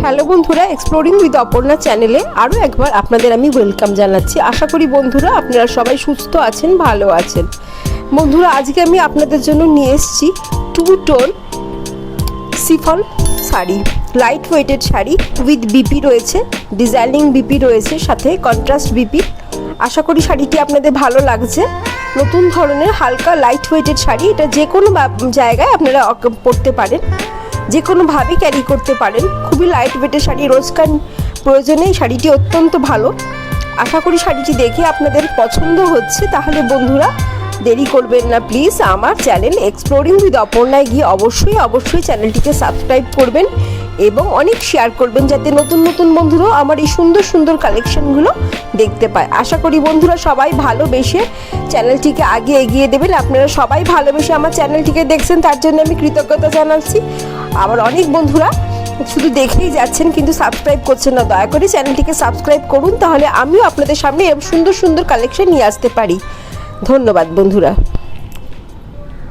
Hello বন্ধুরা, exploring with Aparna চ্যানেলে আরও একবার আপনাদের আমি ওয়েলকাম জানাচ্ছি। আশা করি বন্ধুরা আপনারা সবাই সুস্থ আছেন, ভালো আছেন। বন্ধুরা আজকে আমি আপনাদের জন্য নিয়ে এসেছি 2 tone chiffon sari, light weighted sari with BP রয়েছে, ডিজাইনিং বিপি রয়েছে, সাথে কন্ট্রাস্ট বিপি। আশা করি শাড়িটি আপনাদের ভালো লাগছে। নতুন ধরনের হালকা লাইট ওয়েটেড শাড়ি, এটা যে কোনো জায়গায় আপনারা পরতে পারেন, যে কোনোভাবে ক্যারি করতে পারেন। খুবই লাইট ওয়েটের শাড়ি, রোজকার প্রয়োজনে এই শাড়িটি অত্যন্ত ভালো। আশা করি শাড়িটি দেখে আপনাদের পছন্দ হচ্ছে। তাহলে বন্ধুরা দেরি করবেন না, প্লিজ আমার চ্যানেল এক্সপ্লোরিং উইথ অপর্ণায় গিয়ে অবশ্যই চ্যানেলটিকে সাবস্ক্রাইব করবেন এবং অনেক শেয়ার করবেন, যাতে নতুন নতুন বন্ধুরাও আমার এই সুন্দর সুন্দর কালেকশনগুলো দেখতে পায়। আশা করি বন্ধুরা সবাই ভালোবেসে চ্যানেলটিকে আগে এগিয়ে দেবেন। আপনারা সবাই ভালোবেসে আমার চ্যানেলটিকে দেখছেন, তার জন্য আমি কৃতজ্ঞতা জানাচ্ছি। আবার অনেক বন্ধুরা শুধু দেখেই যাচ্ছেন কিন্তু সাবস্ক্রাইব করছেন না। দয়া করে চ্যানেলটিকে সাবস্ক্রাইব করুন, তাহলে আমিও আপনাদের সামনে এরকম সুন্দর সুন্দর কালেকশন নিয়ে আসতে পারি। ধন্যবাদ বন্ধুরা।